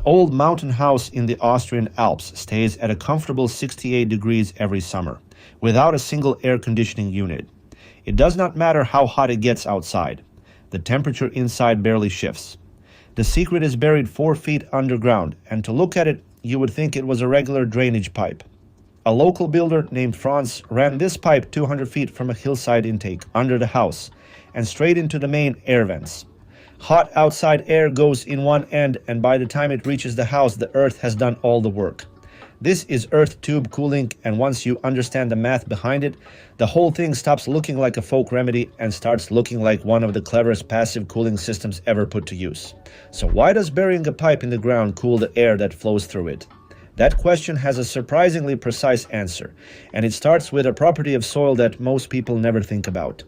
An old mountain house in the Austrian Alps stays at a comfortable 68 degrees every summer, without a single air conditioning unit. It does not matter how hot it gets outside. The temperature inside barely shifts. The secret is buried 4 feet underground, and to look at it, you would think it was a regular drainage pipe. A local builder named Franz ran this pipe 200 feet from a hillside intake under the house and straight into the main air vents. Hot outside air goes in one end, and by the time it reaches the house, the earth has done all the work. This is earth tube cooling, and once you understand the math behind it, the whole thing stops looking like a folk remedy and starts looking like one of the cleverest passive cooling systems ever put to use. So why does burying a pipe in the ground cool the air that flows through it? That question has a surprisingly precise answer, and it starts with a property of soil that most people never think about.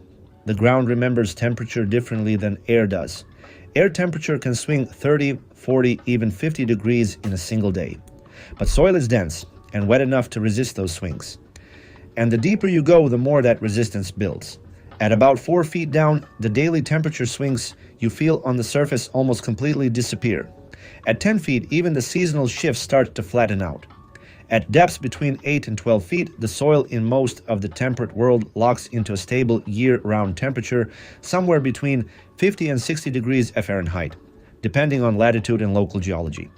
The ground remembers temperature differently than air does. Air temperature can swing 30, 40, even 50 degrees in a single day. But soil is dense and wet enough to resist those swings. And the deeper you go, the more that resistance builds. At about 4 feet down, the daily temperature swings you feel on the surface almost completely disappear. At 10 feet, even the seasonal shifts start to flatten out. At depths between 8 and 12 feet, the soil in most of the temperate world locks into a stable year-round temperature somewhere between 50 and 60 degrees Fahrenheit, depending on latitude and local geology.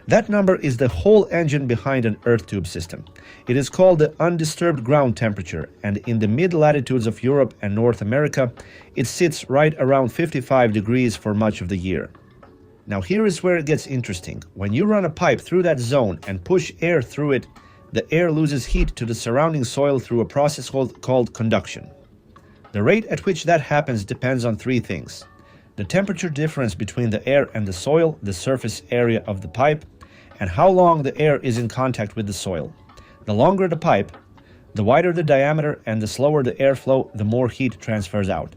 That number is the whole engine behind an earth tube system. It is called the undisturbed ground temperature, and in the mid-latitudes of Europe and North America, it sits right around 55 degrees for much of the year. Now here is where it gets interesting. When you run a pipe through that zone and push air through it, the air loses heat to the surrounding soil through a process called conduction. The rate at which that happens depends on 3 things: the temperature difference between the air and the soil, the surface area of the pipe, and how long the air is in contact with the soil. The longer the pipe, the wider the diameter, and the slower the airflow, the more heat transfers out.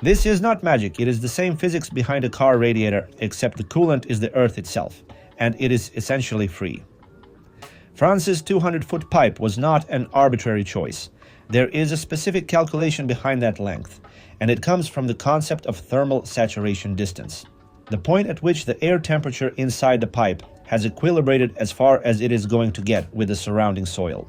This is not magic. It is the same physics behind a car radiator, except the coolant is the earth itself, and it is essentially free. Franz's 200-foot pipe was not an arbitrary choice. There is a specific calculation behind that length, and it comes from the concept of thermal saturation distance, the point at which the air temperature inside the pipe has equilibrated as far as it is going to get with the surrounding soil.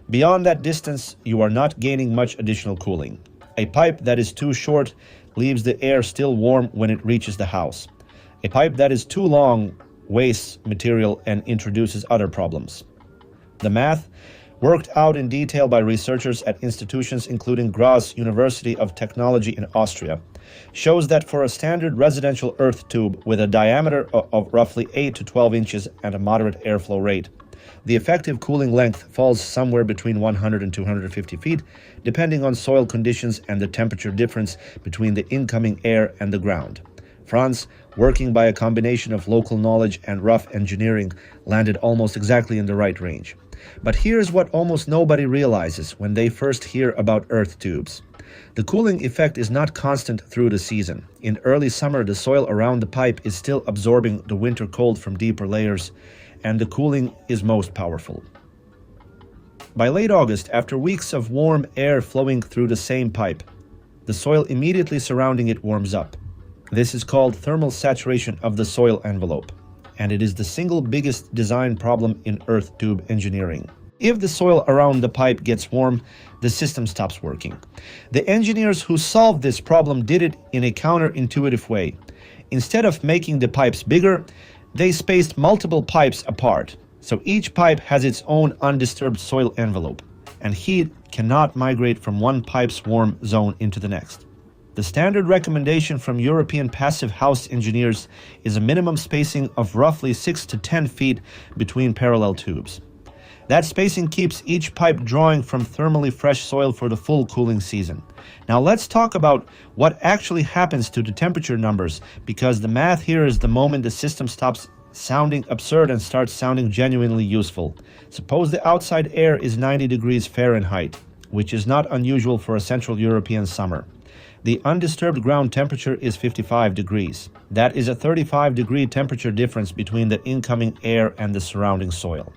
Beyond that distance, you are not gaining much additional cooling. A pipe that is too short leaves the air still warm when it reaches the house. A pipe that is too long wastes material and introduces other problems. The math, worked out in detail by researchers at institutions including Graz University of Technology in Austria, shows that for a standard residential earth tube with a diameter of roughly 8 to 12 inches and a moderate airflow rate, the effective cooling length falls somewhere between 100 and 250 feet, depending on soil conditions and the temperature difference between the incoming air and the ground. Franz, working by a combination of local knowledge and rough engineering, landed almost exactly in the right range. But here's what almost nobody realizes when they first hear about earth tubes. The cooling effect is not constant through the season. In early summer, the soil around the pipe is still absorbing the winter cold from deeper layers, and the cooling is most powerful. By late August, after weeks of warm air flowing through the same pipe, the soil immediately surrounding it warms up. This is called thermal saturation of the soil envelope, and it is the single biggest design problem in earth tube engineering. If the soil around the pipe gets warm, the system stops working. The engineers who solved this problem did it in a counterintuitive way. Instead of making the pipes bigger, they spaced multiple pipes apart, so each pipe has its own undisturbed soil envelope, and heat cannot migrate from one pipe's warm zone into the next. The standard recommendation from European passive house engineers is a minimum spacing of roughly 6 to 10 feet between parallel tubes. That spacing keeps each pipe drawing from thermally fresh soil for the full cooling season. Now let's talk about what actually happens to the temperature numbers, because the math here is the moment the system stops sounding absurd and starts sounding genuinely useful. Suppose the outside air is 90 degrees Fahrenheit, which is not unusual for a Central European summer. The undisturbed ground temperature is 55 degrees. That is a 35-degree temperature difference between the incoming air and the surrounding soil.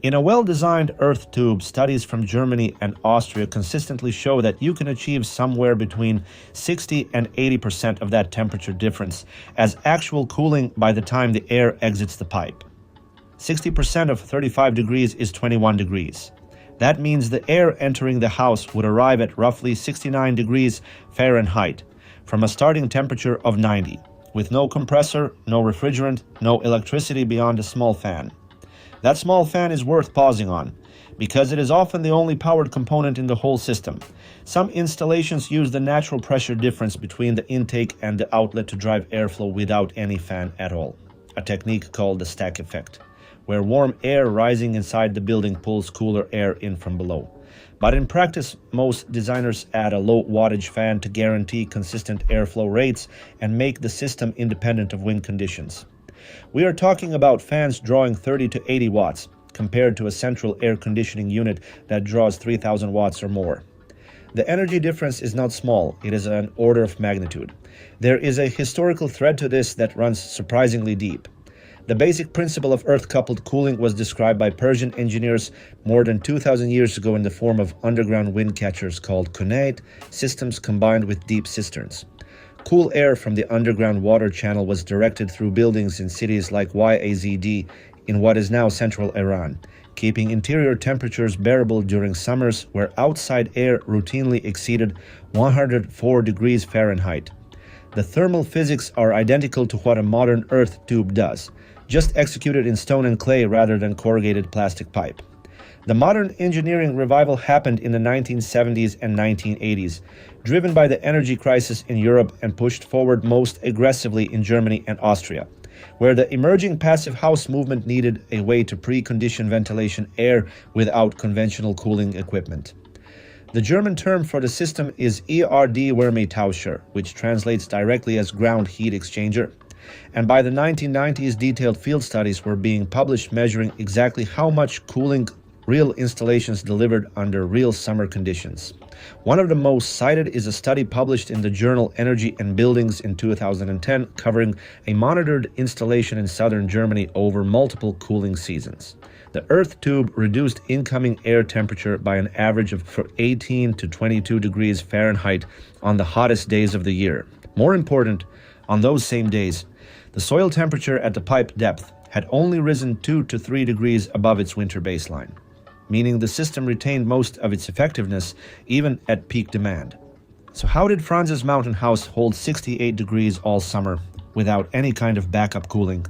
In a well-designed earth tube, studies from Germany and Austria consistently show that you can achieve somewhere between 60 and 80% of that temperature difference as actual cooling by the time the air exits the pipe. 60% of 35 degrees is 21 degrees. That means the air entering the house would arrive at roughly 69 degrees Fahrenheit from a starting temperature of 90, with no compressor, no refrigerant, no electricity beyond a small fan. That small fan is worth pausing on, because it is often the only powered component in the whole system. Some installations use the natural pressure difference between the intake and the outlet to drive airflow without any fan at all, a technique called the stack effect, where warm air rising inside the building pulls cooler air in from below. But in practice, most designers add a low wattage fan to guarantee consistent airflow rates and make the system independent of wind conditions. We are talking about fans drawing 30 to 80 watts, compared to a central air conditioning unit that draws 3,000 watts or more. The energy difference is not small, it is an order of magnitude. There is a historical thread to this that runs surprisingly deep. The basic principle of earth-coupled cooling was described by Persian engineers more than 2,000 years ago in the form of underground wind catchers called connate systems combined with deep cisterns. Cool air from the underground water channel was directed through buildings in cities like Yazd in what is now central Iran, keeping interior temperatures bearable during summers where outside air routinely exceeded 104 degrees Fahrenheit. The thermal physics are identical to what a modern earth tube does, just executed in stone and clay rather than corrugated plastic pipe. The modern engineering revival happened in the 1970s and 1980s, driven by the energy crisis in Europe and pushed forward most aggressively in Germany and Austria, where the emerging passive house movement needed a way to precondition ventilation air without conventional cooling equipment. The German term for the system is Erdwärmetauscher, which translates directly as ground heat exchanger. And by the 1990s, detailed field studies were being published measuring exactly how much cooling real installations delivered under real summer conditions. One of the most cited is a study published in the journal Energy and Buildings in 2010, covering a monitored installation in southern Germany over multiple cooling seasons. The earth tube reduced incoming air temperature by an average of 18 to 22 degrees Fahrenheit on the hottest days of the year. More important, on those same days, the soil temperature at the pipe depth had only risen 2 to 3 degrees above its winter baseline, meaning the system retained most of its effectiveness even at peak demand. So how did Franz's mountain house hold 68 degrees all summer without any kind of backup cooling?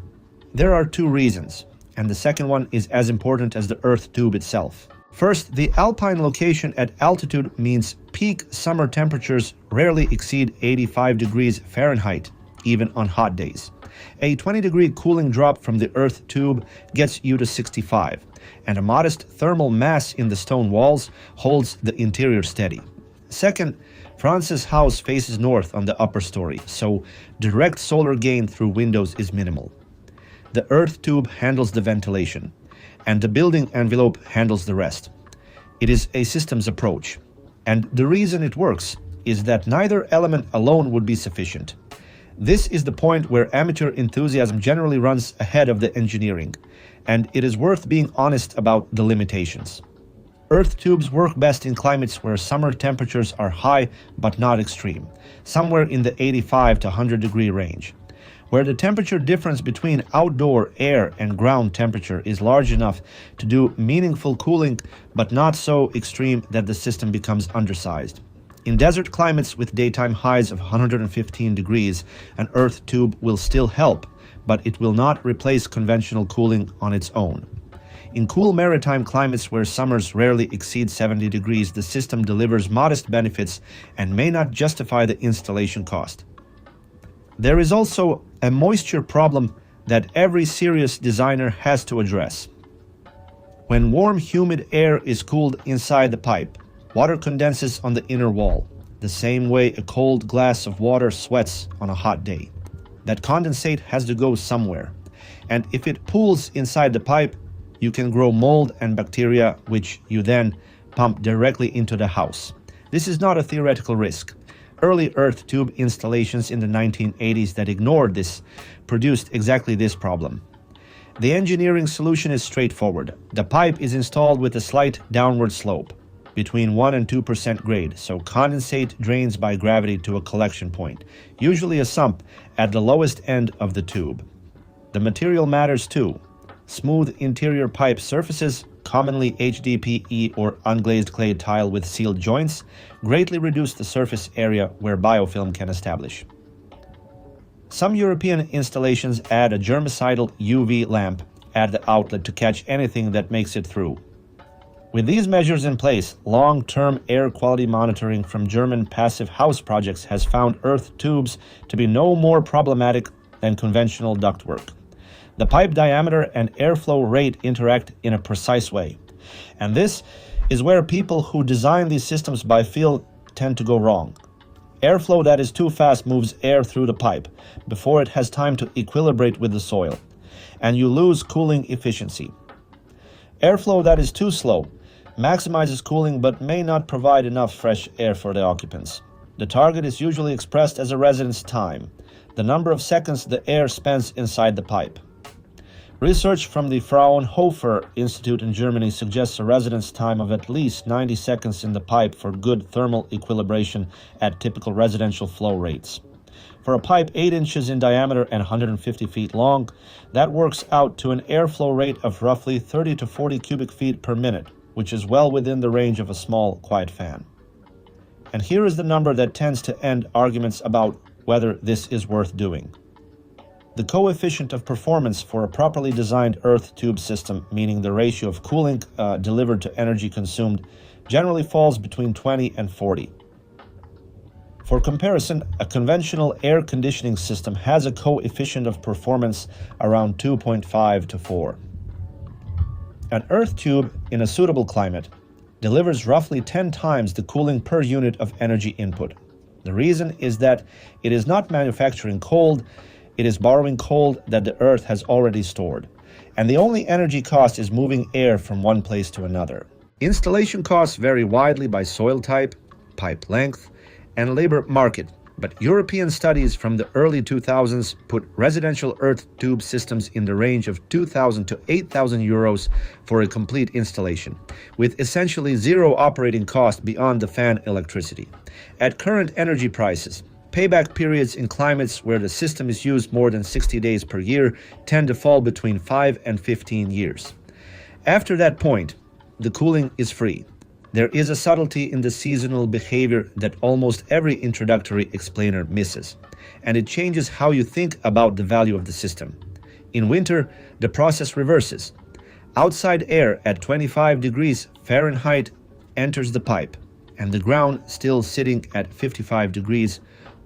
There are two reasons, and the second one is as important as the earth tube itself. First, the alpine location at altitude means peak summer temperatures rarely exceed 85 degrees Fahrenheit, even on hot days. A 20-degree cooling drop from the earth tube gets you to 65, and a modest thermal mass in the stone walls holds the interior steady. Second, Franz's house faces north on the upper story, so direct solar gain through windows is minimal. The earth tube handles the ventilation, and the building envelope handles the rest. It is a systems approach, and the reason it works is that neither element alone would be sufficient. This is the point where amateur enthusiasm generally runs ahead of the engineering, and it is worth being honest about the limitations. Earth tubes work best in climates where summer temperatures are high but not extreme, somewhere in the 85 to 100 degree range, where the temperature difference between outdoor air and ground temperature is large enough to do meaningful cooling but not so extreme that the system becomes undersized. In desert climates with daytime highs of 115 degrees, an earth tube will still help, but it will not replace conventional cooling on its own. In cool maritime climates where summers rarely exceed 70 degrees, the system delivers modest benefits and may not justify the installation cost. There is also a moisture problem that every serious designer has to address. When warm, humid air is cooled inside the pipe, water condenses on the inner wall, the same way a cold glass of water sweats on a hot day. That condensate has to go somewhere, and if it pools inside the pipe, you can grow mold and bacteria, which you then pump directly into the house. This is not a theoretical risk. Early earth tube installations in the 1980s that ignored this produced exactly this problem. The engineering solution is straightforward. The pipe is installed with a slight downward slope, between 1 and 2% grade, so condensate drains by gravity to a collection point, usually a sump at the lowest end of the tube. The material matters too. Smooth interior pipe surfaces, commonly HDPE or unglazed clay tile with sealed joints, greatly reduce the surface area where biofilm can establish. Some European installations add a germicidal UV lamp at the outlet to catch anything that makes it through. With these measures in place, long-term air quality monitoring from German passive house projects has found earth tubes to be no more problematic than conventional ductwork. The pipe diameter and airflow rate interact in a precise way. And this is where people who design these systems by feel tend to go wrong. Airflow that is too fast moves air through the pipe before it has time to equilibrate with the soil, and you lose cooling efficiency. Airflow that is too slow maximizes cooling but may not provide enough fresh air for the occupants. The target is usually expressed as a residence time, the number of seconds the air spends inside the pipe. Research from the Fraunhofer Institute in Germany suggests a residence time of at least 90 seconds in the pipe for good thermal equilibration at typical residential flow rates. For a pipe 8 inches in diameter and 150 feet long, that works out to an airflow rate of roughly 30 to 40 cubic feet per minute, which is well within the range of a small, quiet fan. And here is the number that tends to end arguments about whether this is worth doing. The coefficient of performance for a properly designed earth tube system, meaning the ratio of cooling delivered to energy consumed, generally falls between 20 and 40. For comparison, a conventional air conditioning system has a coefficient of performance around 2.5 to 4. An earth tube in a suitable climate delivers roughly 10 times the cooling per unit of energy input. The reason is that it is not manufacturing cold, it is borrowing cold that the earth has already stored, and the only energy cost is moving air from one place to another. Installation costs vary widely by soil type, pipe length, and labor market, but European studies from the early 2000s put residential earth tube systems in the range of 2,000 to 8,000 euros for a complete installation, with essentially zero operating cost beyond the fan electricity. At current energy prices, payback periods in climates where the system is used more than 60 days per year tend to fall between 5 and 15 years. After that point, the cooling is free. There is a subtlety in the seasonal behavior that almost every introductory explainer misses, and it changes how you think about the value of the system. In winter, the process reverses. Outside air at 25 degrees Fahrenheit enters the pipe, and the ground, still sitting at 55 degrees,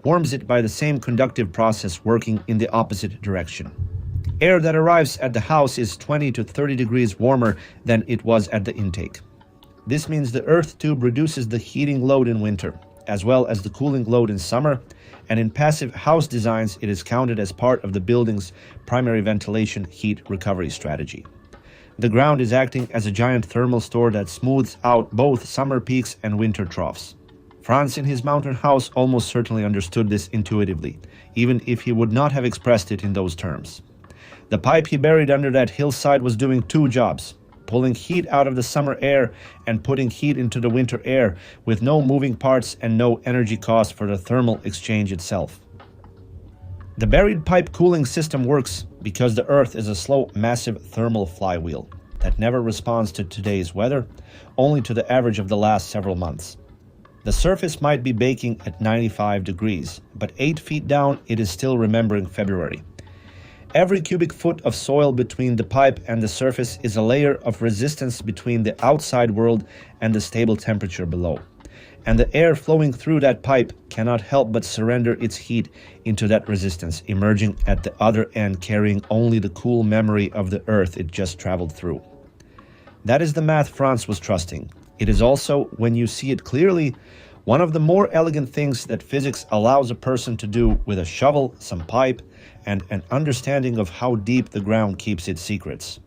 warms it by the same conductive process working in the opposite direction. Air that arrives at the house is 20 to 30 degrees warmer than it was at the intake. This means the earth tube reduces the heating load in winter, as well as the cooling load in summer, and in passive house designs it is counted as part of the building's primary ventilation heat recovery strategy. The ground is acting as a giant thermal store that smooths out both summer peaks and winter troughs. Franz in his mountain house almost certainly understood this intuitively, even if he would not have expressed it in those terms. The pipe he buried under that hillside was doing two jobs: pulling heat out of the summer air and putting heat into the winter air with no moving parts and no energy cost for the thermal exchange itself. The buried pipe cooling system works because the earth is a slow, massive thermal flywheel that never responds to today's weather, only to the average of the last several months. The surface might be baking at 95 degrees, but 8 feet down it is still remembering February. Every cubic foot of soil between the pipe and the surface is a layer of resistance between the outside world and the stable temperature below. And the air flowing through that pipe cannot help but surrender its heat into that resistance, emerging at the other end carrying only the cool memory of the earth it just traveled through. That is the math Franz was trusting. It is also, when you see it clearly, one of the more elegant things that physics allows a person to do with a shovel, some pipe, and an understanding of how deep the ground keeps its secrets.